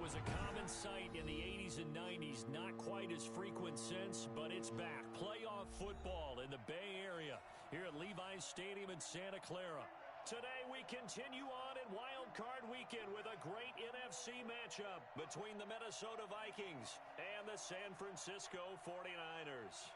was a common sight in the 80s and 90s, not quite as frequent since, but it's back. Playoff football in the Bay Area here at Levi's Stadium in Santa Clara. Today we continue on in Wild Card Weekend with a great NFC matchup between the Minnesota Vikings and the San Francisco 49ers.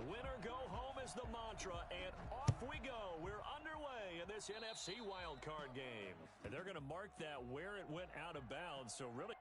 Winner go home is the mantra, and off we go. We're underway in this NFC wildcard game. And they're going to mark that where it went out of bounds, so really...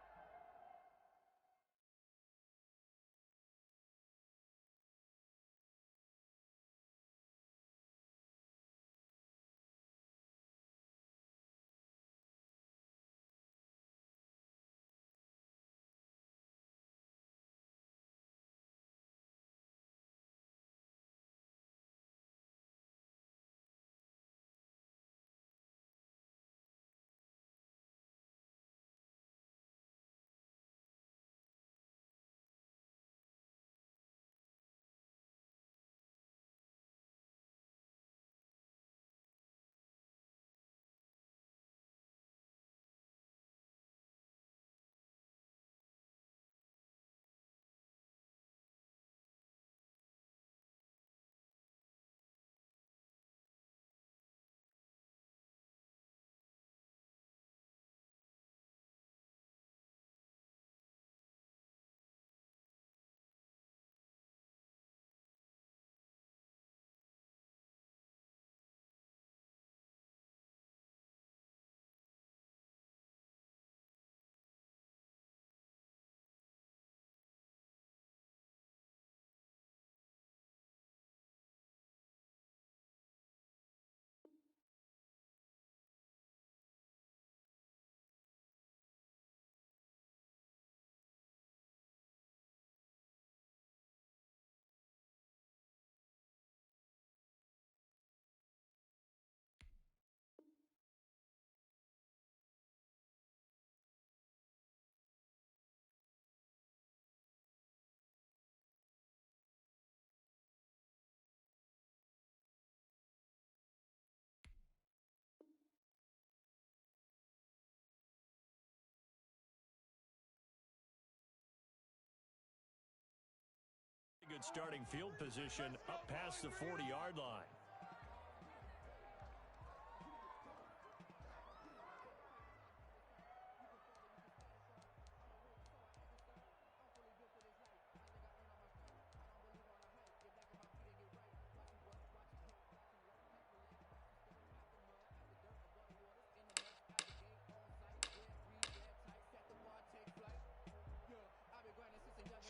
Good starting field position up past the 40-yard line.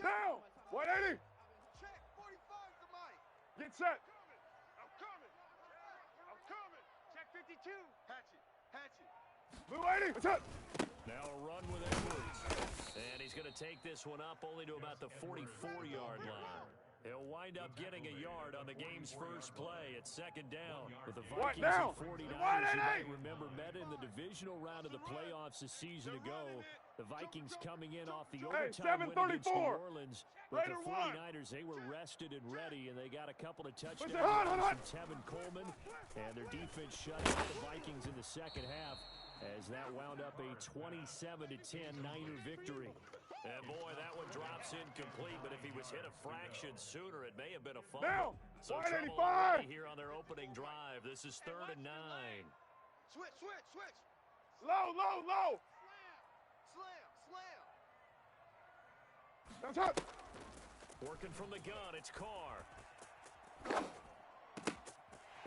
Down! 180! Get set. I'm coming. Check 52. Hatch it. Blue 80. What's up? Now a run with Edwards. And he's going to take this one up only to about the 44-yard line. He'll wind up getting a yard on the game's first play at second down. With the Vikings and 49ers, you might remember Madden in the divisional round of the playoffs a season ago. The Vikings coming in off the overtime win against New Orleans. But the 49ers, they were rested and ready, and they got a couple of touchdowns from Tevin Coleman. And their defense shut out the Vikings in the second half as that wound up a 27-10 Niner victory. And boy, that one drops incomplete, but if he was hit a fraction sooner, it may have been a fumble. So trouble already here on their opening drive. This is 3rd and 9. Switch. Low. Slam. That's up. Working from the gun, it's Carr.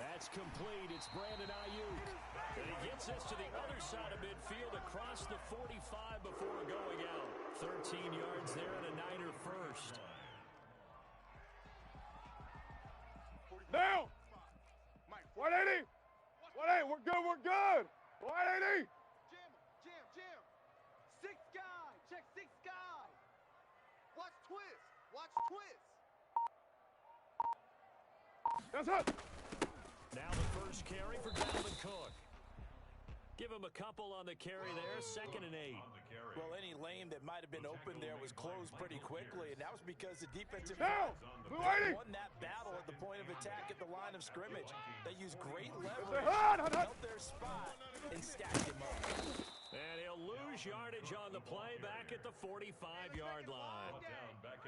That's complete. It's Brandon Ayuk. And he gets us to the other side of midfield across the 45 before going out. 13 yards there and a Niner first. Down. 180. 180. We're good. We're good. 180. Jam him. Jam, jam. Six guy. Check six guy. Watch twist. Watch twist. That's it. Now the first carry for Dalvin Cook. Give him a couple on the carry there, 2nd and 8. Well, any lane that might have been open there was closed pretty quickly, and that was because the defensive Down. line won that battle at the point of attack at the line of scrimmage. They used great leverage, held their spot, and stacked him up. And he'll lose yardage on the play back at the 45-yard line.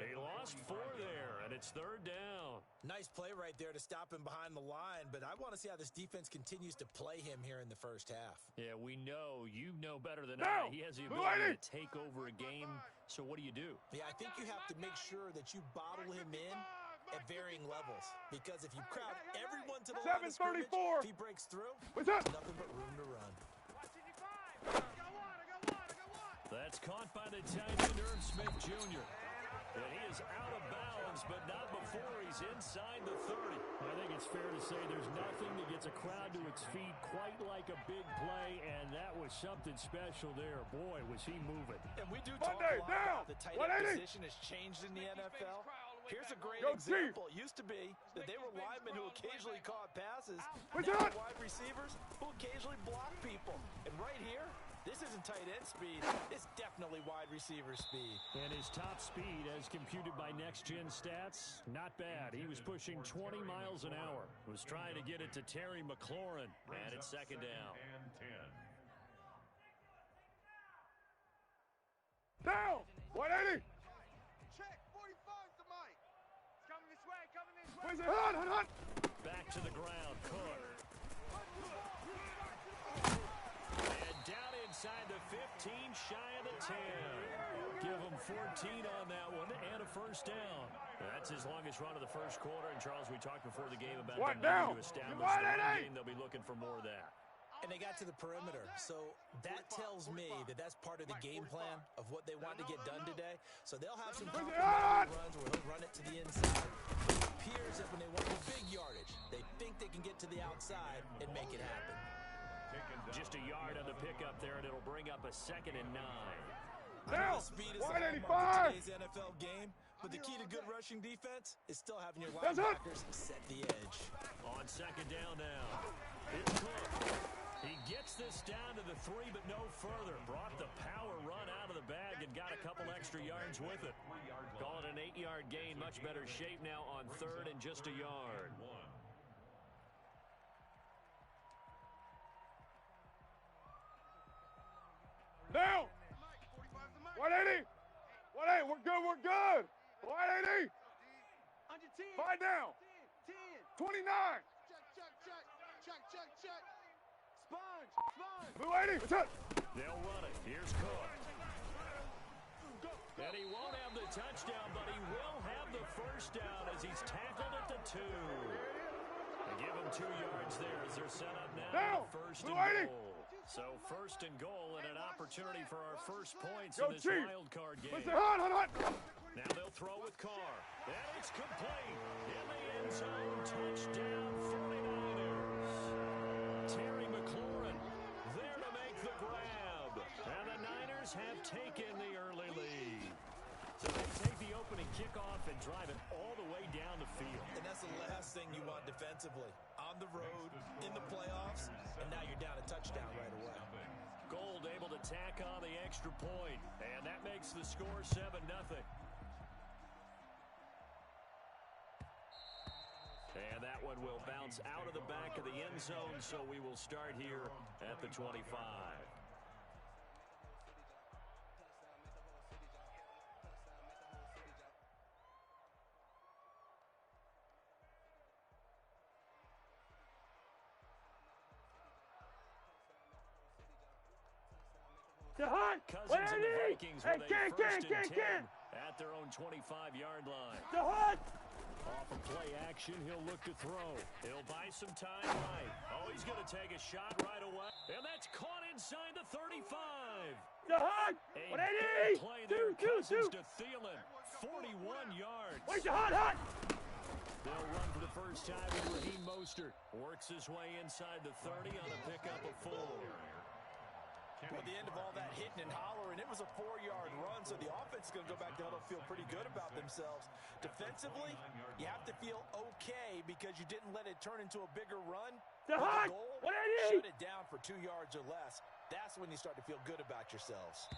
He lost 4 there, and it's 3rd down. Nice play right there to stop him behind the line, but I want to see how this defense continues to play him here in the first half. Yeah, we know. You know better than I. He has the ability to take over a game, so what do you do? Yeah, I think you have to make sure that you bottle him in at varying levels, because if you crowd everyone to the line of scrimmage, if he breaks through, nothing but room to run. That's caught by the tight end, Irv Smith Jr. And he is out of bounds, but not before he's inside the 30. I think it's fair to say there's nothing that gets a crowd to its feet quite like a big play, and that was something special there. Boy, was he moving. And we do talk a lot about the tight end position has changed in the NFL. Here's a great example. It used to be that they were linemen who occasionally caught passes. Now wide receivers who occasionally block people. And right here, this isn't tight end speed. It's definitely wide receiver speed. And his top speed, as computed by Next Gen Stats, not bad. He was pushing 20 miles an hour. Was trying to get it to Terry McLaurin. And it's 2nd down. Down. 180. Check 45's the mic. It's coming this way. Coming this way. Where's it? Hut. Back to the ground. Cook. And down inside the 15, shy of the 10. Give him 14 on that one and a first down. That's his longest run of the first quarter. And, Charles, we talked before the game about them needing to establish the run game. They'll be looking for more of that. And they got to the perimeter, so that tells me that that's part of the game plan of what they want to get done today. So they'll have some complimentary runs where they'll run it to the inside. It appears that when they want the big yardage, they think they can get to the outside and make it happen. Just a yard on the pickup there, and it'll bring up a 2nd and 9. I know the speed is the hallmark of today's NFL game, but the key to good rushing defense is still having your linebackers set the edge. On 2nd down now, it's Cook. He gets this down to the 3, but no further. Brought the power run out of the bag and got a couple extra yards with it. Call it an 8-yard gain. Much better shape now on 3rd and just a yard. Down. 180. 180. We're good. We're good. 180. On your 10. 5 down. 10. 29. Check. Sponge. 280. What's up? They'll run it. Here's Cook. And he won't have the touchdown, but he will have the first down as he's tackled at the 2. They give him 2 yards there as they're set up now. First and goal. So 1st and goal and an opportunity for our first points in this wild card game. Hut. Now they'll throw with Carr. And it's complete. In the end zone. Touchdown 49ers. Terry McLaurin there to make the grab. And the Niners have taken the early lead. So they take the opening kickoff and drive it all the way down the field. And that's the last thing you want defensively. On the road, in the playoffs, and now you're down a touchdown right away. Gold able to tack on the extra point, and that makes the score 7-0. And that one will bounce out of the back of the end zone, so we will start here at the 25. Cousins and the Vikings with a first and 10 at their own 25-yard line. Off of play action, he'll look to throw. He'll buy some time right. Oh, he's going to take a shot right away. And that's caught inside the 35. A big play there. Cousins to Thielen. 41 yards. They'll run for the first time with Raheem Mostert. Works his way inside the 30 on a pickup of 4. Well, at the end of all that hitting and hollering, it was a 4-yard run, so the offense is going to go back to huddle, feel pretty good about themselves. Defensively, you have to feel okay because you didn't let it turn into a bigger run. The goal, shut it down for 2 yards or less. That's when you start to feel good about yourselves.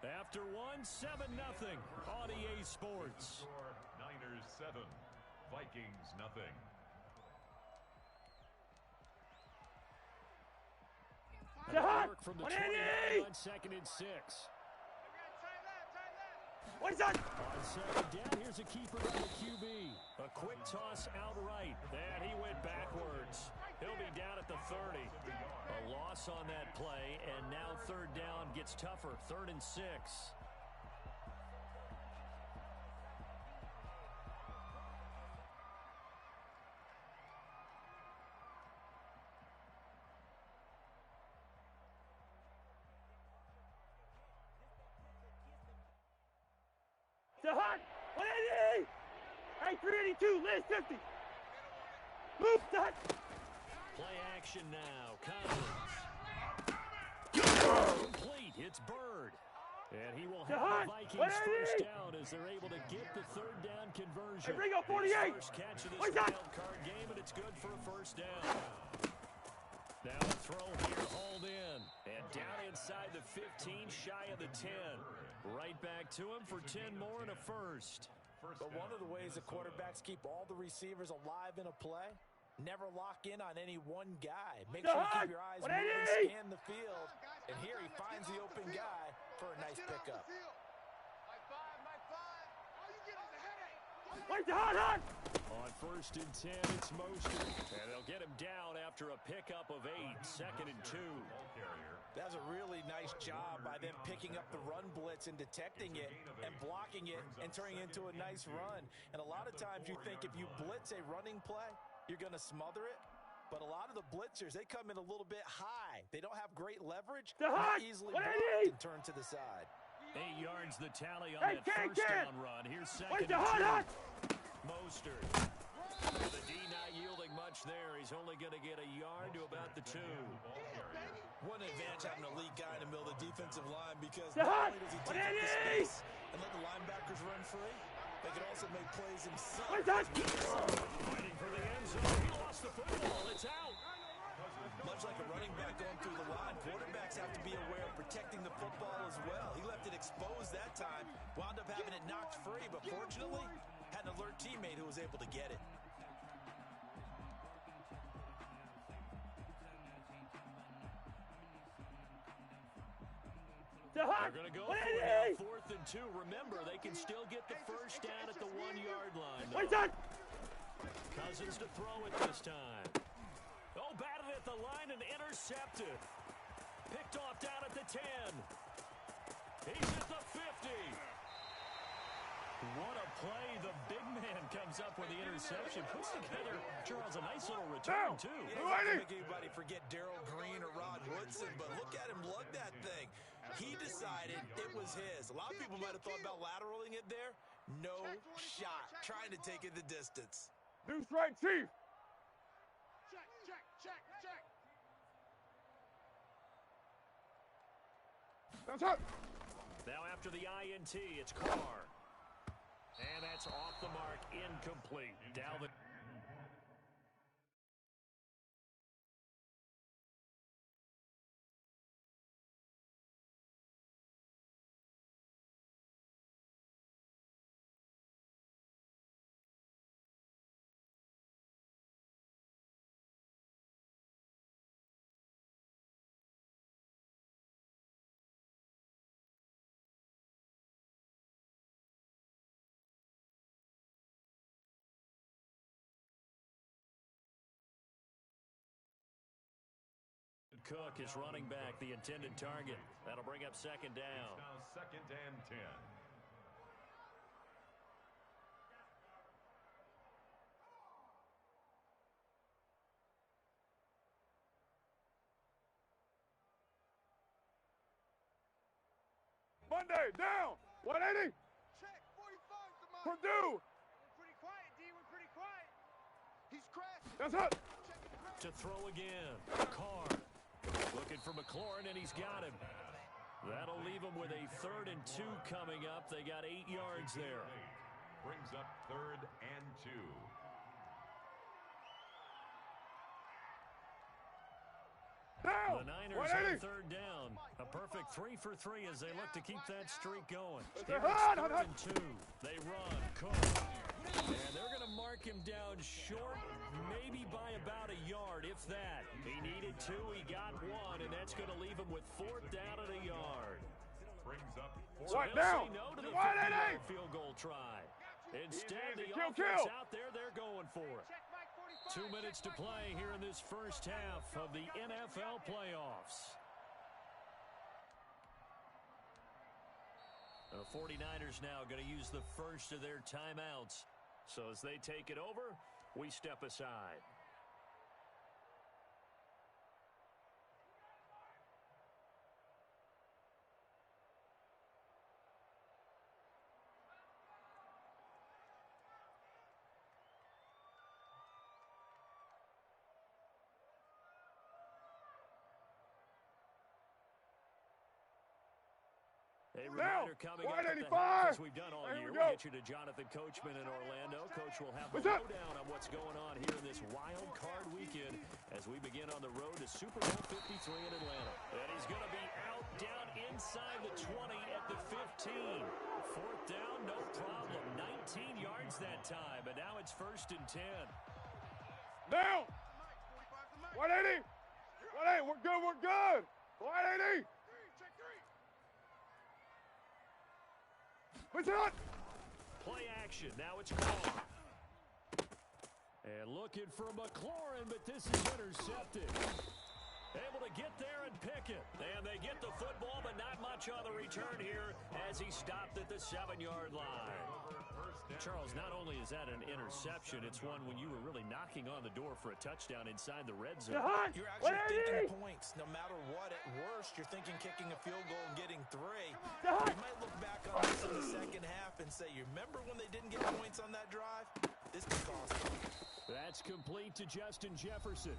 After 7-0 on EA Sports. Niners 7, Vikings nothing. Work from the 29 on 2nd and 6. What is that? On 2nd down, here's a keeper on the QB. A quick toss outright. And he went backwards. He'll be down at the 30. A loss on that play, and now 3rd down gets tougher. 3rd and 6. The hot 180. Hey, 382. Liz 50. Move that. Play action now. Collins. Complete. It's Bird. And he will have the Vikings first down as they're able to get the 3rd down conversion. Hey, bring up 48. First catch of this wild card game, and it's good for a first down. Now a throw here, hauled in. And down inside the 15, shy of the 10. Right back to him for 10 more and a first. But one of the ways the quarterbacks keep all the receivers alive in a play, never lock in on any one guy. Make sure you keep your eyes moving, scan the field. And here he finds the open guy for a nice pickup. Where's the hot? On 1st and 10, it's Mostert. And they'll get him down after a pickup of 8. 2nd and 2. That was a really nice job by them picking up the run blitz and detecting it and blocking it and turning it into a nice run. And a lot of times you think if you blitz a running play, you're going to smother it. But a lot of the blitzers, they come in a little bit high. They don't have great leverage. They're easily blocked and turn to the side. 8 yards the tally on that first down run. Here's 2nd and 2. Mostert. The D not yielding much there. He's only going to get a yard to about the 2. One advantage having an elite guy in the middle of the defensive line because not only does he take up the space and let the linebackers run free, they can also make plays himself. Fighting for the end zone. He lost the football. It's out. Much like a running back going through the line, quarterbacks have to be aware of protecting the football as well. He left it exposed that time, wound up having it knocked free, but fortunately, had an alert teammate who was able to get it. They're going to go for it now, 4th and 2. Remember, they can still get the first down at the 1-yard line. Cousins to throw it this time. Oh, batted at the line and intercepted. Picked off down at the 10. He's at the 50. What a play. The big man comes up with the interception. Puts together, Charles, a nice little return, too. Yeah, I don't think anybody forget Darrell Green or Rod Woodson, but look at him lug that thing. He decided it was his. A lot of people might have thought about lateraling it there. No shot. Trying to take it the distance. Deuce right, Chief. Check. That's hot. Now after the INT, it's Carr. And that's off the mark, incomplete. Dalvin. Cook is running back, the intended target. That'll bring up 2nd down. It's now 2nd and 10. Monday, down. 180. Check, 45 to mine. Purdue. He's crashing. That's it. To throw again. Carr looking for McLaurin, and he's got him. That'll leave him with a 3rd and 2 coming up. They got 8 yards there. Brings up 3rd and 2. The Niners have 3rd down. A perfect 3 for 3 as they look to keep that streak going. Here it's 3rd and 2. They run. Cook. And they're going to mark him down short, maybe by about a yard, if that. He needed 2. He got 1, and that's going to leave him with 4th down at a yard. Brings up So What they'll now? say no to the What 50-yard field goal try. Instead, the offense out there, they're going for it. 2 minutes to play here in this first half of the NFL playoffs. The 49ers now going to use the first of their timeouts. So as they take it over, we step aside. A reminder coming up at the half, as we've done all year. We'll get you to Jonathan Coachman in Orlando. Coach will have the lowdown on what's going on here in this wild card weekend as we begin on the road to Super Bowl 53 in Atlanta. And he's going to be out down inside the 20 at the 15. 4th down, no problem. 19 yards that time, but now it's 1st and 10. Now. 180. 180. We're good. We're good. 180. What's that? Play action. Now it's Carr. And looking for McLaurin, but this is intercepted. Able to get there and pick it. And they get the football, but not much on the return here as he stopped at the 7-yard line. Charles, not only is that an interception, it's one when you were really knocking on the door for a touchdown inside the red zone. You're actually thinking points. No matter what, at worst, you're thinking kicking a field goal and getting 3. You might look back on this in the second half and say, you remember when they didn't get points on that drive? This could cost them. That's complete to Justin Jefferson.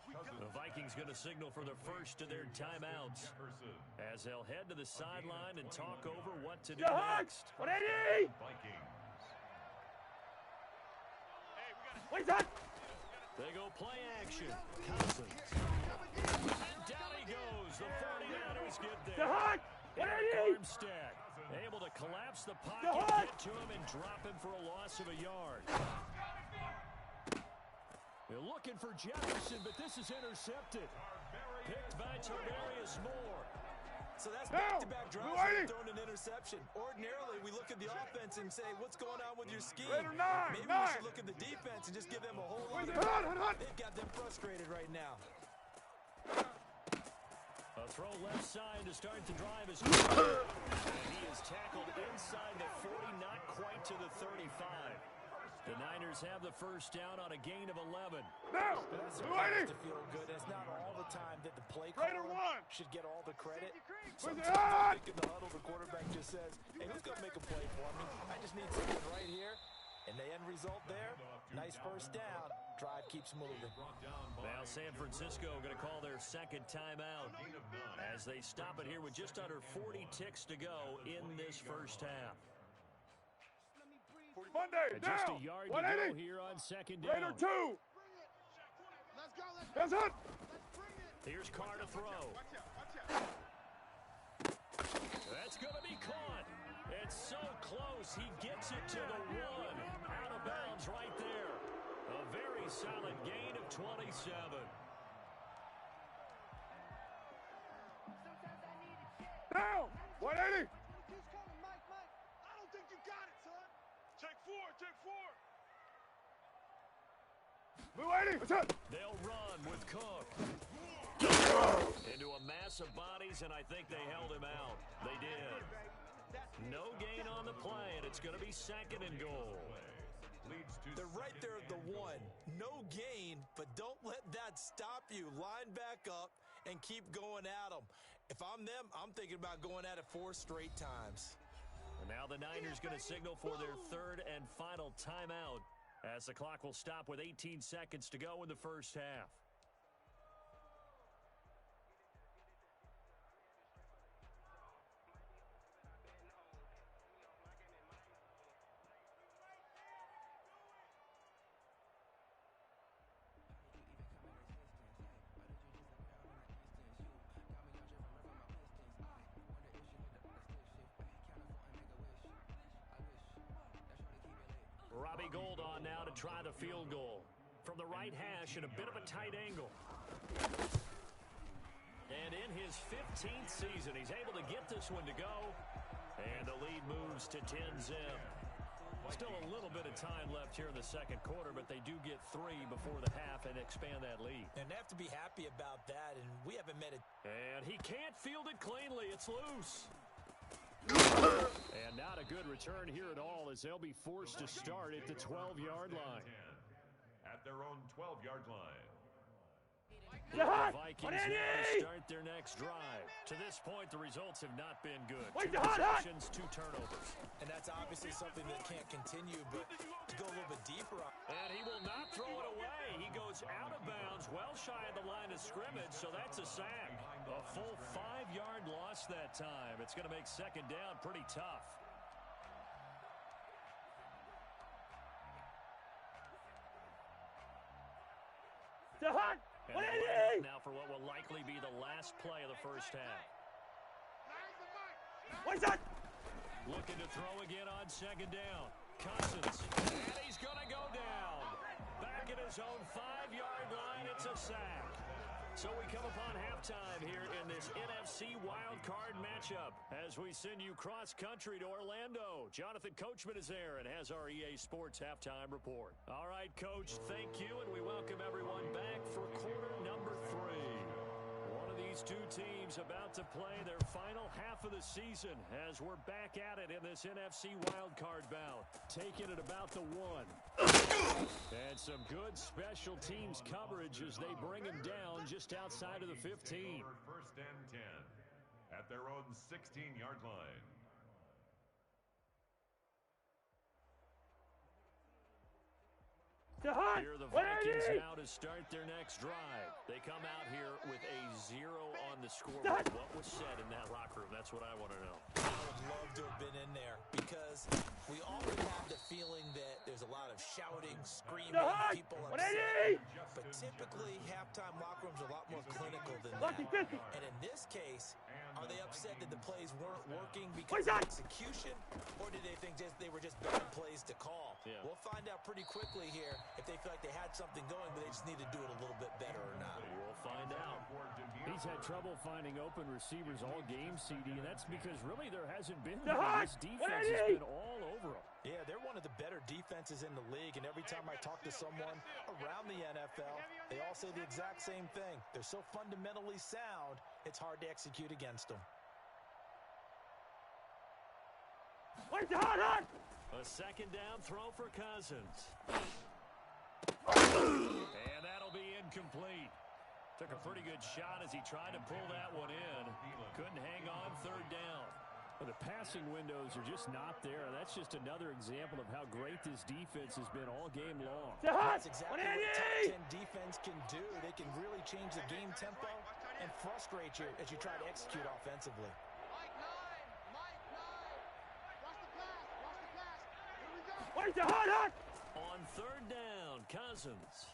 The Vikings going to signal for the first of their timeouts as they'll head to the sideline and talk over what to do next. 180. Vikings. What's that? They go play action. Cousins. And down he goes. The 49ers get there. Armstead able to collapse the pocket, get to him, and drop him for a loss of a yard. They're looking for Jefferson, but this is intercepted. Picked by Tavarius Moore. So that's back-to-back drives where they're throwing an interception. Ordinarily, we look at the offense and say, what's going on with your scheme? Maybe we should look at the defense and just give them a whole lot of They've got them frustrated right now. A throw left side to start the drive is and he is tackled inside the 40, not quite to the 35. The Niners have the first down on a gain of 11. That's supposed to feel good. It's not all the time that the play caller should get all the credit. Sometimes I think in the huddle, the quarterback just says, hey, who's going to make a play for me? I just need something right here. And the end result there, nice first down. Drive keeps moving. Now San Francisco going to call their second timeout as they stop it here with just under 40 ticks to go in this first half. Monday, just a yard to go here on second down. Raider 2. Let's go. That's it. Here's Carr to throw. That's going to be caught. It's so close. He gets it to the 1. Out of bounds right there. A very solid gain of 27. Down. 180. Mike. I don't think you got it, son. Take 4. Blue 80. What's up? They'll run with Cook. Into a mass of bodies, and I think they held him out. They did. No gain on the play, and it's going to be second and goal. They're right there at the 1. No gain, but don't let that stop you. Line back up and keep going at them. If I'm them, I'm thinking about going at it 4 straight times. And now the Niners going to signal for their third and final timeout as the clock will stop with 18 seconds to go in the first half. Robbie Gould on now to try the field goal. From the right hash at a bit of a tight angle. And in his 15th season, he's able to get this one to go. And the lead moves to 10-zip. Still a little bit of time left here in the second quarter, but they do get 3 before the half and expand that lead. And they have to be happy about that, and we haven't met it. And he can't field it cleanly. It's loose. And not a good return here at all, as they'll be forced to start at the 12-yard line. At their own 12-yard line. The Vikings now start their next drive. To this point, the results have not been good. 2 possessions, 2 turnovers. And that's obviously something that can't continue, but to go a little bit deeper. And he will not throw it away. He goes out of bounds, well shy of the line of scrimmage, so that's a sack. A full 5-yard loss that time. It's going to make second down pretty tough. And now for what will likely be the last play of the first half. What is that? Looking to throw again on second down. Cousins. And he's going to go down. Back at his own 5-yard line. It's a sack. So we come upon halftime here in this NFC wildcard matchup as we send you cross-country to Orlando. Jonathan Coachman is there and has our EA Sports halftime report. All right, Coach, thank you, and we welcome everyone back for quarter number 3. One of these two teams about to play their final half of the season as we're back at it in this NFC wildcard bout. Taking it about the 1. And some good special teams coverage as they bring him down just outside of the 15. First and 10 at their own 16-yard line. Here are the Vikings now to start their next drive. They come out here with a 0 on the scoreboard. What was said in that locker room? That's what I want to know. I would love to have been in there because we already have the feeling that there's a lot of shouting, screaming, people upset. But typically, halftime locker rooms are a lot more clinical than that. And in this case, are they upset that the plays weren't working because of execution, or did they think they were just bad plays to call? Yeah. We'll find out pretty quickly here if they feel like they had something going, but they just need to do it a little bit better or not. We'll find out. He's had trouble finding open receivers all game, CD, and that's because really there hasn't been. This defense has been all over them. Yeah, they're one of the better defenses in the league, and every time I talk to someone around the NFL, they all say the exact same thing. They're so fundamentally sound, it's hard to execute against them. A second down throw for Cousins. And that'll be incomplete. Took a pretty good shot as he tried to pull that one in. Couldn't hang on third down. Well, the passing windows are just not there. That's just another example of how great this defense has been all game long. That's exactly what a top 10 defense can do. They can really change the game tempo and frustrate you as you try to execute offensively. On third down, Cousins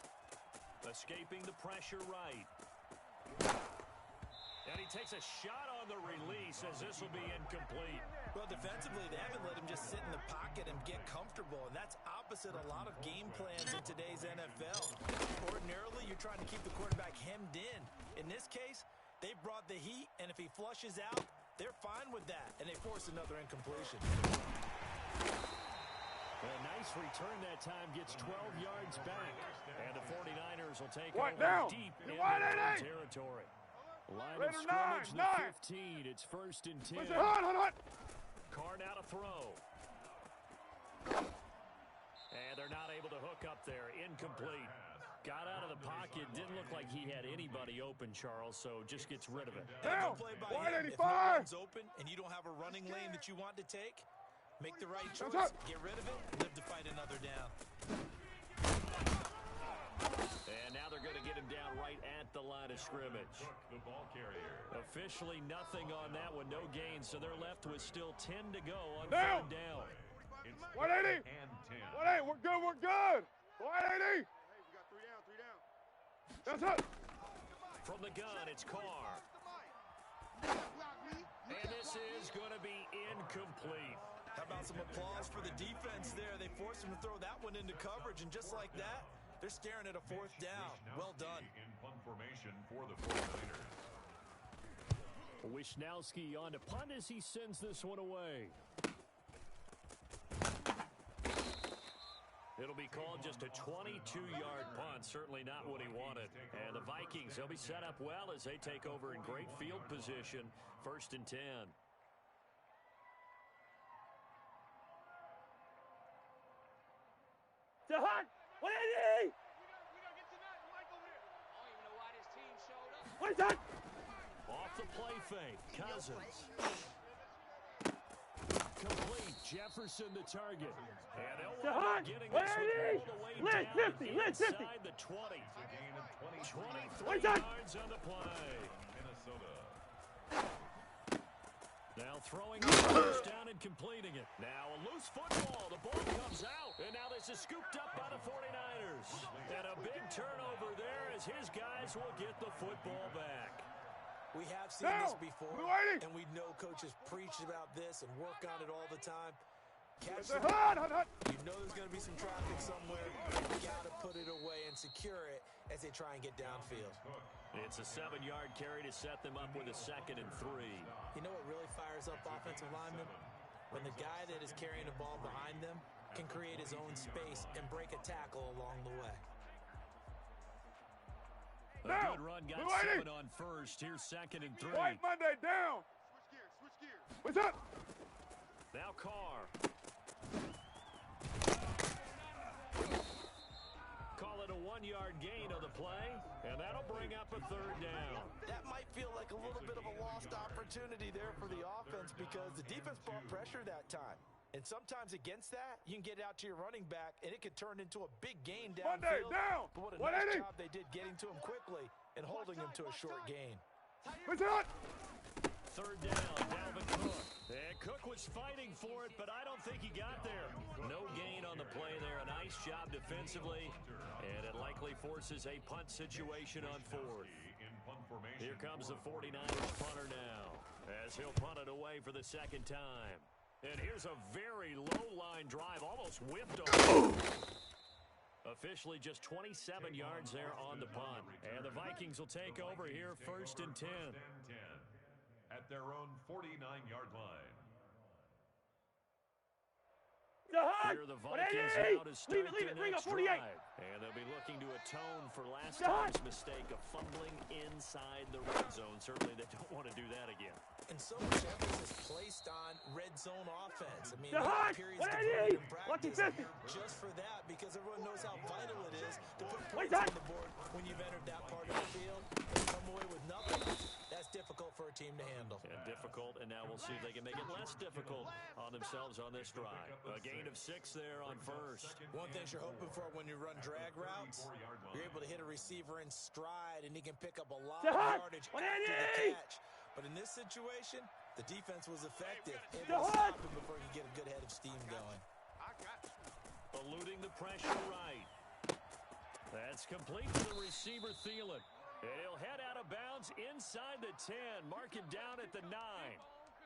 escaping the pressure right. And he takes a shot on the release as this will be incomplete. Well, defensively, they haven't let him just sit in the pocket and get comfortable, and that's opposite a lot of game plans in today's NFL. Ordinarily, you're trying to keep the quarterback hemmed in. In this case, they brought the heat, and if he flushes out, they're fine with that, and they force another incompletion. A nice return that time, gets 12 yards back. And the 49ers will take over deep in their own territory. Line of scrimmage, the 15. It's first and 10. Card out a throw. And they're not able to hook up there. Incomplete. Got out of the pocket. Didn't look like he had anybody open, Charles, so just gets rid of it. Play by him. If no one's open and you don't have a running lane that you want to take, make the right choice, get rid of it, live to fight another down. And now they're going to get him down right at the line of scrimmage. The ball carrier. Officially nothing on that one, no gain, so they're left with still 10 to go on Down. third down. It's 180. and 10. 180. We're good. We're good. 180. Hey, we got 3 down, 3 down. That's it. From the gun, it's Carr. And this is going to be incomplete. How about some applause for the defense there? They forced him to throw that one into coverage, and just like that, they're staring at a fourth down. Well done. In punt formation for the 49ers. Wisnowski on to punt as he sends this one away. It'll be called just a 22-yard punt. Certainly not what he wanted. And the Vikings, they'll be set up well as they take over in great field position. 1st and 10. To Hunt. 180. What is that? Off the play fake. Cousins. Complete. Jefferson the target. And they'll wind up getting this one all the way down inside the 20. 23 yards on the play. Minnesota. Now throwing it first down and completing it. Now a loose football. The ball comes out. And now this is scooped up by the 49ers. And a big turnover there as his guys will get the football back. We have seen this before, and we know coaches preach about this and work on it all the time. Catch the ball. You know there's going to be some traffic somewhere. You got to put it away and secure it as they try and get downfield. It's a 7-yard carry to set them up with a 2nd and 3. You know what really fires up offensive linemen? When the guy that is carrying the ball behind them can create his own space and break a tackle along the way. A good run got 7 on first. Here's 2nd and 3. White Monday down. Switch gears. What's up? Now Carr. Call it a 1-yard gain on the play, and that'll bring up a 3rd down. That might feel like a little bit of a lost opportunity there for the offense because the defense brought pressure that time. And sometimes against that, you can get out to your running back, and it could turn into a big gain downfield. Down. But what a nice job they did getting to him quickly and holding him to a short gain. What's up? 3rd down, Dalvin Cook. And Cook was fighting for it, but I don't think he got there. No gain on the play there. A nice job defensively, and it likely forces a punt situation on 4th. Here comes the 49ers punter now, as he'll punt it away for the 2nd time. And here's a very low-line drive, almost whipped on. Officially just 27 yards there on the punt. And the Vikings will take over here 1st and 10. At their own 49-yard line. Here the Vikings now to start their next drive. And they'll be looking to atone for last time's mistake of fumbling inside the red zone. Certainly they don't want to do that again. And so much emphasis placed on red zone offense. I mean, periods devoted in practice just for that because everyone knows how vital it is to put points on the board when you've entered that part of the field. And come away with nothing, that's difficult for a team to handle. And difficult, and now we'll see if they can make it less difficult on themselves on this drive. A gain of 6 there on 1st. One thing you're hoping for when you run drag routes, you're able to hit a receiver in stride, and he can pick up a lot of yardage after the catch. But in this situation, the defense was effective. Able to stop him before he could get a good head of steam going. Eluding the pressure right. That's complete to the receiver, Thielen. And he'll head out of bounds inside the 10. Mark it down at the 9.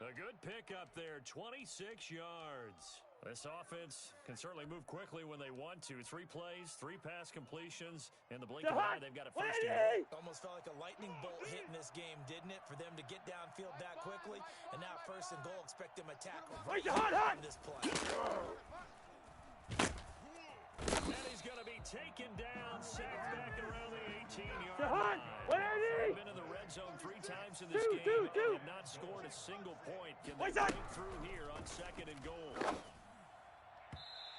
A good pickup there, 26 yards. This offense can certainly move quickly when they want to. 3 plays, 3 pass completions, and the blink of an eye, they've got a first down. Almost felt like a lightning bolt hit in this game, didn't it? For them to get downfield that quickly, and now 1st and goal, expect them to tackle right on this play. And he's going to be taken down, sacked back around the 18-yard line. They've been in the red zone 3 times in this game and have not scored a single point. Can they break through here on 2nd and goal?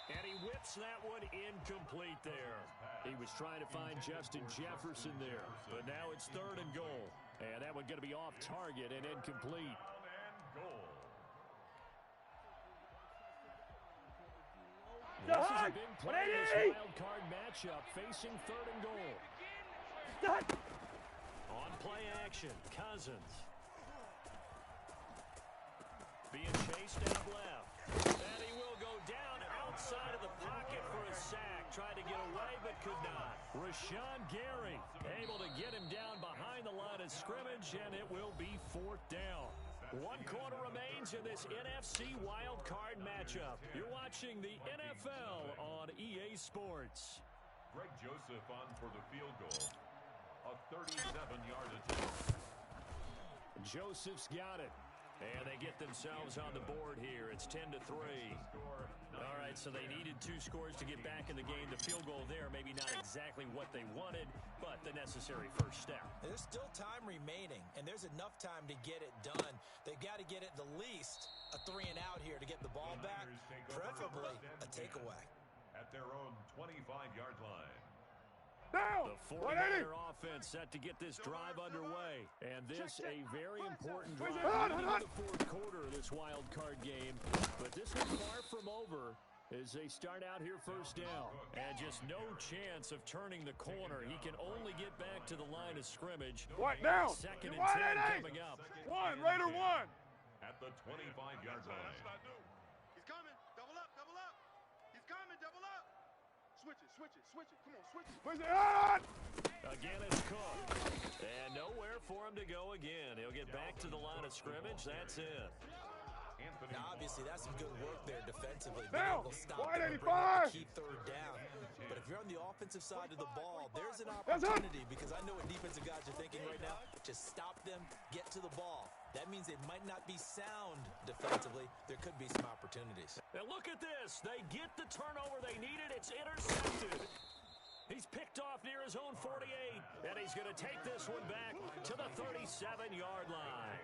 And he whips that one incomplete there. He was trying to find Justin Jefferson there, but now it's 3rd and goal. And that one going to be off target and incomplete. This is a big play in this wild card matchup, facing 3rd and goal. On play action, Cousins. Being chased out left. And he will go down outside of the pocket for a sack. Tried to get away, but could not. Rashawn Gary able to get him down behind the line of scrimmage, and it will be 4th down. 1 quarter remains in this NFC wild card matchup. You're watching the NFL on EA Sports. Greg Joseph on for the field goal. A 37-yard attempt. Joseph's got it. And they get themselves on the board here. It's 10-3. All right, so they needed 2 scores to get back in the game. The field goal there, maybe not exactly what they wanted, but the necessary first step. There's still time remaining, and there's enough time to get it done. They've got to get it the least a 3-and-out here to get the ball back, preferably a takeaway. At their own 25-yard line. Down! The 49er offense set to get this drive underway. And this a very important drive in the 4th quarter of this wild card game. But this is far from over as they start out here first down. And just no chance of turning the corner. He can only get back to the line of scrimmage. What down? 2nd and 10 coming up. Raider 1. At the 25-yard line. He's coming. Double up, double up. He's coming, double up. Switch it, switch it, switch it. Come on, switch it. Push it on! Again, it's Cook. And nowhere for him to go again. He'll get back to the line of scrimmage. That's it. Now, obviously, that's some good work there defensively. Now, Being able to stop them and bring 185. up the key 3rd down. But if you're on the offensive side of the ball, there's an opportunity because I know what defensive guys are thinking right now. Just stop them, get to the ball. That means it might not be sound defensively. There could be some opportunities. And look at this. They get the turnover they needed. It's intercepted. He's picked off near his own 48, and he's going to take this one back to the 37-yard line.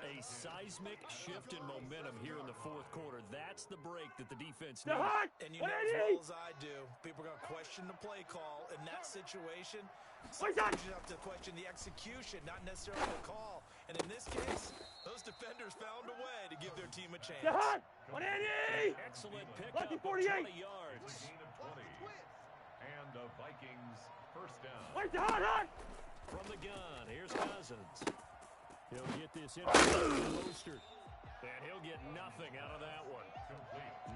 A seismic shift in momentum here in the 4th quarter. That's the break that the defense needs. And you know as well as I do, people are going to question the play call in that situation. Sometimes you have to question the execution, not necessarily the call. And in this case, those defenders found a way to give their team a chance. Excellent pickup of 20 yards. And the Vikings first down. From the gun, here's Cousins. He'll get this in Mostert. And he'll get nothing out of that one.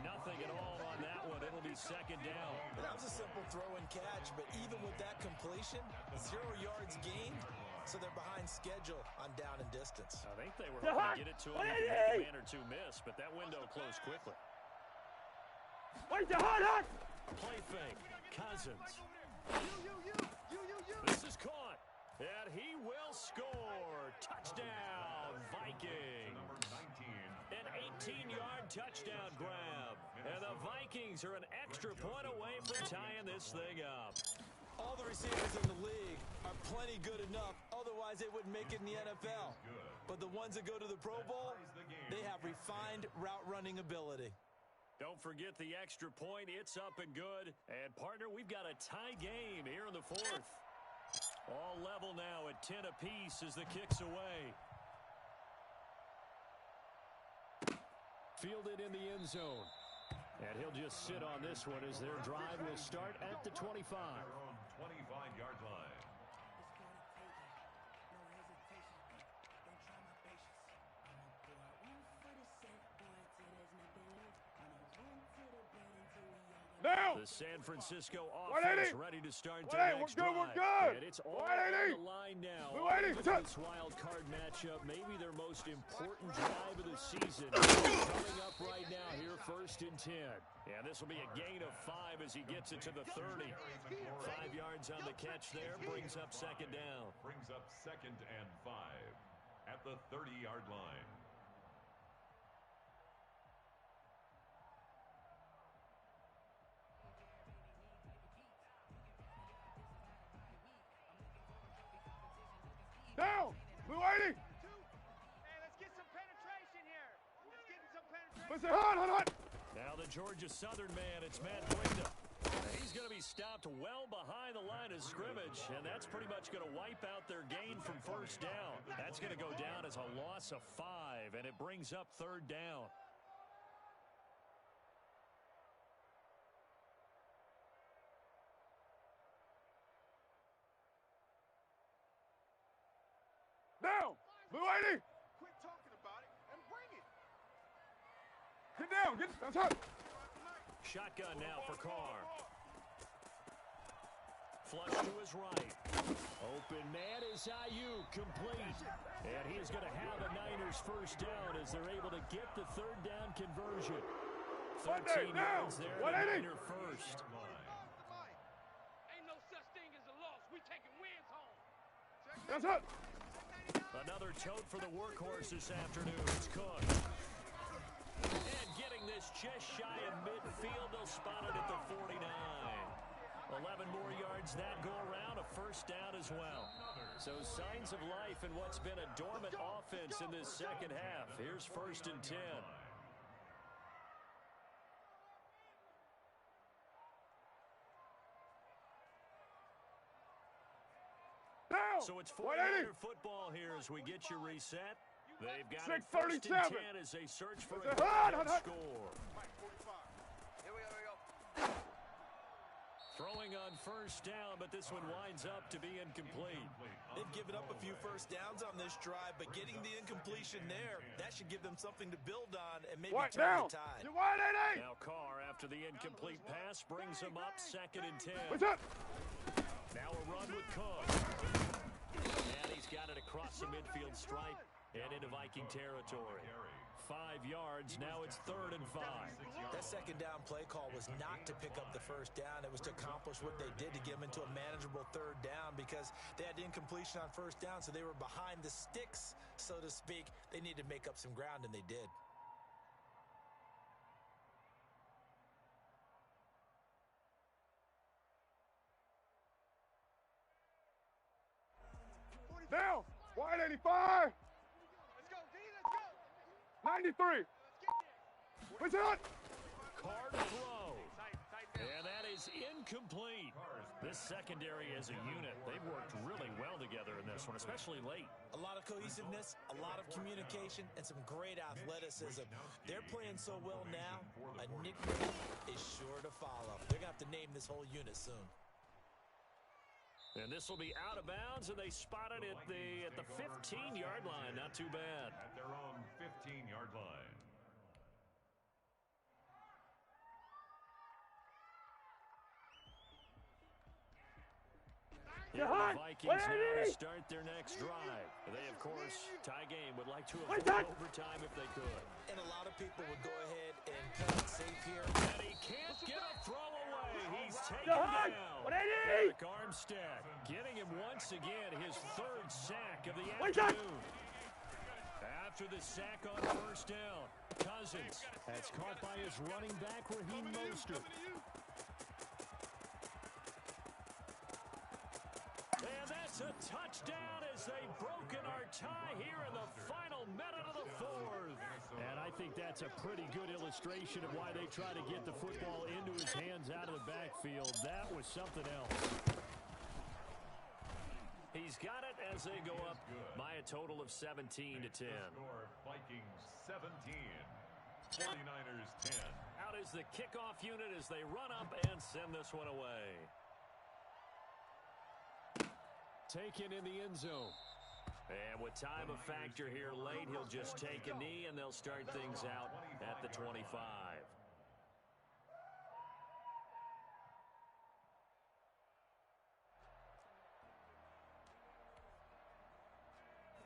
Nothing at all on that one. It'll be 2nd down. That was a simple throw and catch, but even with that completion, 0 yards gained, so they're behind schedule on down and distance. I think they were hoping to get it to him and make a man or 2 miss, but that window closed quickly. Play fake. Cousins. This is caught. And he will score. Touchdown, Vikings. An 18-yard touchdown grab. And the Vikings are an extra point away from tying this thing up. All the receivers in the league are plenty good enough. Otherwise, they wouldn't make it in the NFL. But the ones that go to the Pro Bowl, they have refined route running ability. Don't forget the extra point. It's up and good. And, partner, we've got a tie game here in the 4th. All level now at 10 apiece as the kick's away. Fielded in the end zone. And he'll just sit on this one as their drive will start at the 25. Their own 25-yard line. Now! The San Francisco offense ready to start their next drive. We're good. And it's all on the line now. With this wild card matchup, maybe their most important drive of the season coming up right now here, 1st and 10. Yeah, this will be a gain of 5 as he gets it to the 30. 5 yards on the catch there, brings up 2nd down. Brings up 2nd and 5 at the 30-yard line. Down! Blue 80! Hey, let's get some penetration here. Let's get some penetration. Push it hot. Now the Georgia Southern man, it's Matt Winda. He's going to be stopped well behind the line of scrimmage, and that's pretty much going to wipe out their gain from first down. That's going to go down as a loss of 5, and it brings up 3rd down. Blue 80. Quit talking about it and bring it. Get down. That's hot. Shotgun now for Carr. Flush to his right. Open man is Ayuk, complete. And he is going to have a Niners first down as they're able to get the third down conversion. 13 yards there, the Niner first. Ain't no such thing as a loss. We taking wins home. That's it. Another tote for the workhorse this afternoon. It's Cook. And getting this just shy of midfield, they'll spot it at the 49. 11 more yards that go around, a first down as well. So signs of life in what's been a dormant offense in this second half. Here's 1st and 10. So it's 49er football here as we get you reset. They've got it 1st and 10 as they search for a score. Here we go. Throwing on first down, but this one winds up to be incomplete. They've given up a few first downs on this drive, but getting the incompletion there, that should give them something to build on and maybe turn the tide. Now Carr, after the incomplete pass, brings him up 2nd and 10. What's up? Now a run with Cook. And he's got it across the midfield stripe and into Viking territory. 5 yards, now it's 3rd and 5. That second down play call was not to pick up the first down. It was to accomplish what they did to get them into a manageable 3rd down because they had incompletion on first down, so they were behind the sticks, so to speak. They needed to make up some ground, and they did. Down. 185. Let's go, D. Let's go. 93. What's it? Carr to throw. And that is incomplete. This secondary as a unit, they've worked really well together in this one, especially late. A lot of cohesiveness, a lot of communication, and some great athleticism. They're playing so well now, a nickname is sure to follow. They're going to have to name this whole unit soon. And this will be out of bounds, and they spot it at the 15-yard line. Not too bad. At their own 15-yard line. The Vikings now to start their next drive. They, of course, tie game, would like to avoid overtime if they could. And a lot of people would go ahead and play it safe here. And he can't get a throw away. He's taken down. Eric Armstead getting him once again, his 3rd sack of the afternoon. After the sack on first down, Cousins that's caught by his running back, Raheem Mostert. And that's a touchdown as they've broken our tie here in the final minute of the 4th. And I think that's a pretty good illustration of why they try to get the football into his hands out of the backfield. That was something else. He's got it as they go up by a total of 17 to 10. Vikings 17, 49ers 10. Out is the kickoff unit as they run up and send this one away. Taken in the end zone. And with time a factor here late, he'll just take a knee and they'll start things out at the 25.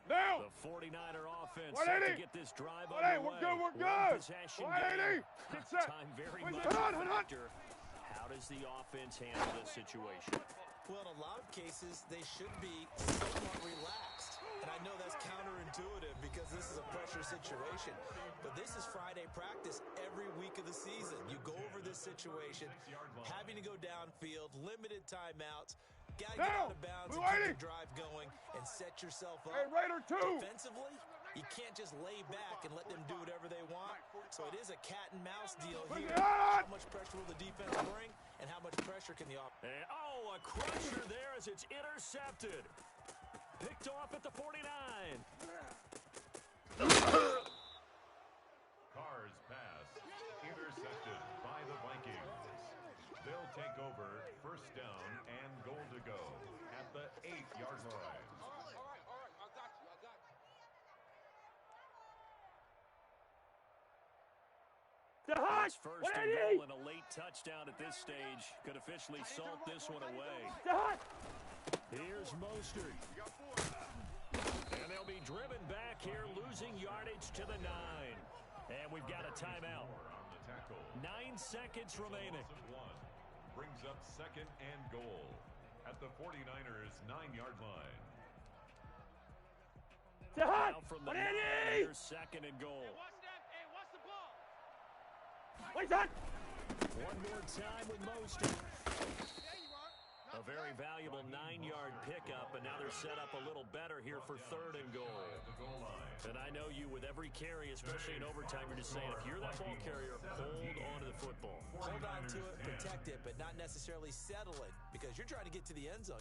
Now. The 49er offense set to get this drive underway. We're good. Possession 180. time very much a factor. How does the offense handle this situation? Well, in a lot of cases, they should be somewhat relaxed. And I know that's counterintuitive because this is a pressure situation. But this is Friday practice every week of the season. You go over this situation, having to go downfield, limited timeouts, got to get out of bounds and keep the drive going and set yourself up. Hey, Raider 2. Defensively, you can't just lay back and let them do whatever they want. So it is a cat and mouse deal here. How much pressure will the defense bring and how much pressure can the offense? A crusher there as it's intercepted. Picked off at the 49. Carr's pass intercepted by the Vikings. They'll take over first down and goal to go at the 8-yard line. All right. I got you. It's first and goal, and a late touchdown at this stage could officially salt this one away. Here's Mostert. And they'll be driven back here, losing yardage to the 9. And we've got a timeout. 9 seconds remaining. Brings up second and goal at the 49ers 9-yard line. Now from the 9, here's second and goal. Hey, watch the ball. What's that? One more time with Mostert. A very valuable 9-yard pickup, and now they're set up a little better here for third and goal. And I know you, with every carry, especially in overtime, you're just saying, if you're that ball carrier, hold on to the football. Hold on to it, protect it, but not necessarily settle it, because you're trying to get to the end zone.